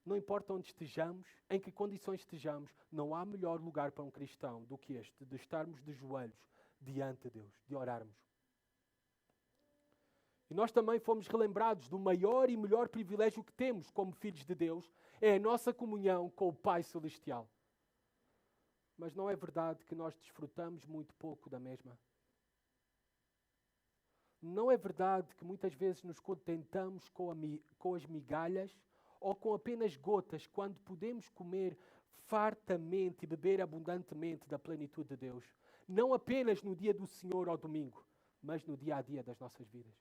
[SPEAKER 1] Não importa onde estejamos, em que condições estejamos. Não há melhor lugar para um cristão do que este, de estarmos de joelhos diante de Deus, de orarmos. E nós também fomos relembrados do maior e melhor privilégio que temos como filhos de Deus, é a nossa comunhão com o Pai Celestial. Mas não é verdade que nós desfrutamos muito pouco da mesma? Não é verdade que muitas vezes nos contentamos com as migalhas ou com apenas gotas quando podemos comer fartamente e beber abundantemente da plenitude de Deus? Não apenas no dia do Senhor ou domingo, mas no dia a dia das nossas vidas.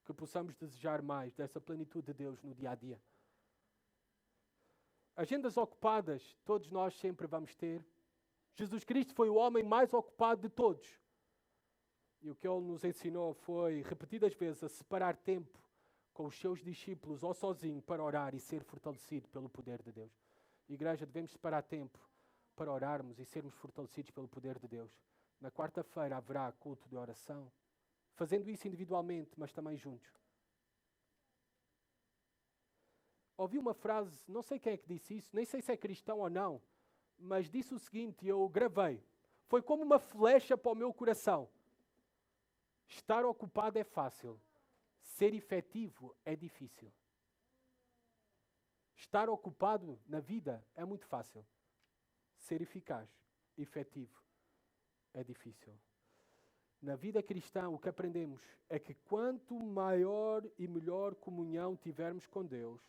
[SPEAKER 1] Que possamos desejar mais dessa plenitude de Deus no dia a dia. Agendas ocupadas, todos nós sempre vamos ter. Jesus Cristo foi o homem mais ocupado de todos. E o que Ele nos ensinou foi, repetidas vezes, a separar tempo com os seus discípulos ou sozinho para orar e ser fortalecido pelo poder de Deus. Igreja, devemos separar tempo para orarmos e sermos fortalecidos pelo poder de Deus. Na quarta-feira haverá culto de oração, fazendo isso individualmente, mas também juntos. Ouvi uma frase, não sei quem é que disse isso, nem sei se é cristão ou não, mas disse o seguinte, eu gravei. Foi como uma flecha para o meu coração. Estar ocupado é fácil. Ser efetivo é difícil. Estar ocupado na vida é muito fácil. Ser eficaz, efetivo, é difícil. Na vida cristã, o que aprendemos é que quanto maior e melhor comunhão tivermos com Deus,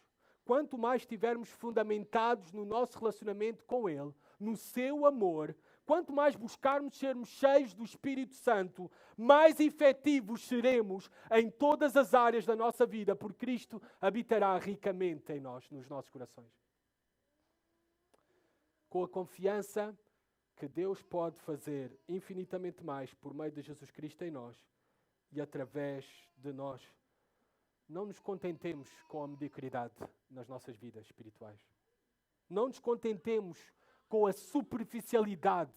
[SPEAKER 1] quanto mais estivermos fundamentados no nosso relacionamento com Ele, no seu amor, quanto mais buscarmos sermos cheios do Espírito Santo, mais efetivos seremos em todas as áreas da nossa vida, porque Cristo habitará ricamente em nós, nos nossos corações. Com a confiança que Deus pode fazer infinitamente mais por meio de Jesus Cristo em nós e através de nós, não nos contentemos com a mediocridade nas nossas vidas espirituais. Não nos contentemos com a superficialidade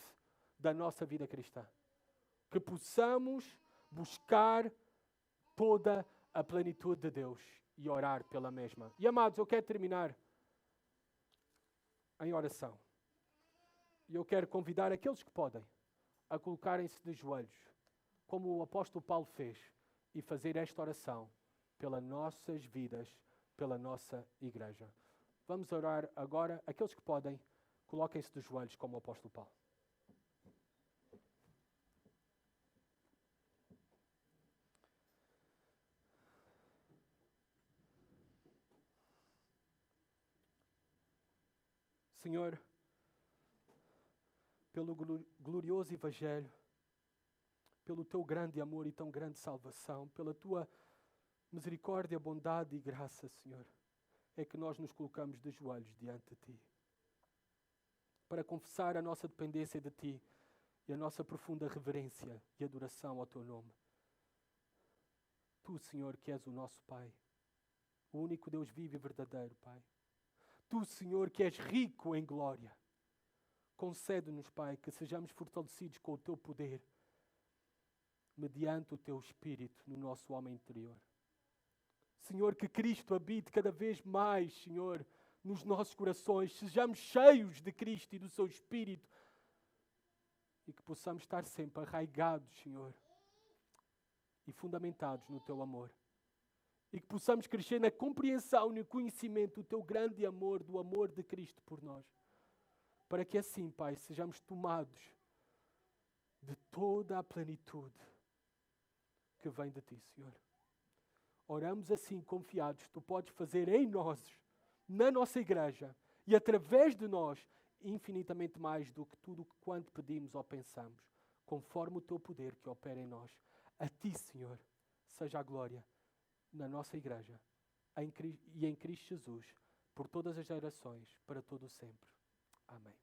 [SPEAKER 1] da nossa vida cristã. Que possamos buscar toda a plenitude de Deus e orar pela mesma. E amados, eu quero terminar em oração. E eu quero convidar aqueles que podem a colocarem-se de joelhos, como o apóstolo Paulo fez, e fazer esta oração pelas nossas vidas, pela nossa igreja. Vamos orar agora. Aqueles que podem, coloquem-se de joelhos como o apóstolo Paulo. Senhor, pelo glorioso Evangelho, pelo Teu grande amor e tão grande salvação, pela Tua misericórdia, bondade e graça, Senhor, é que nós nos colocamos de joelhos diante de Ti, para confessar a nossa dependência de Ti e a nossa profunda reverência e adoração ao Teu nome. Tu, Senhor, que és o nosso Pai, o único Deus vivo e verdadeiro, Pai. Tu, Senhor, que és rico em glória, concede-nos, Pai, que sejamos fortalecidos com o Teu poder, mediante o Teu Espírito no nosso homem interior. Senhor, que Cristo habite cada vez mais, Senhor, nos nossos corações, sejamos cheios de Cristo e do Seu Espírito e que possamos estar sempre arraigados, Senhor, e fundamentados no Teu amor. E que possamos crescer na compreensão e no conhecimento do Teu grande amor, do amor de Cristo por nós. Para que assim, Pai, sejamos tomados de toda a plenitude que vem de Ti, Senhor. Oramos assim, confiados, Tu podes fazer em nós, na nossa igreja, e através de nós, infinitamente mais do que tudo quanto pedimos ou pensamos, conforme o Teu poder que opera em nós. A Ti, Senhor, seja a glória na nossa igreja e em Cristo Jesus, por todas as gerações, para todo o sempre. Amém.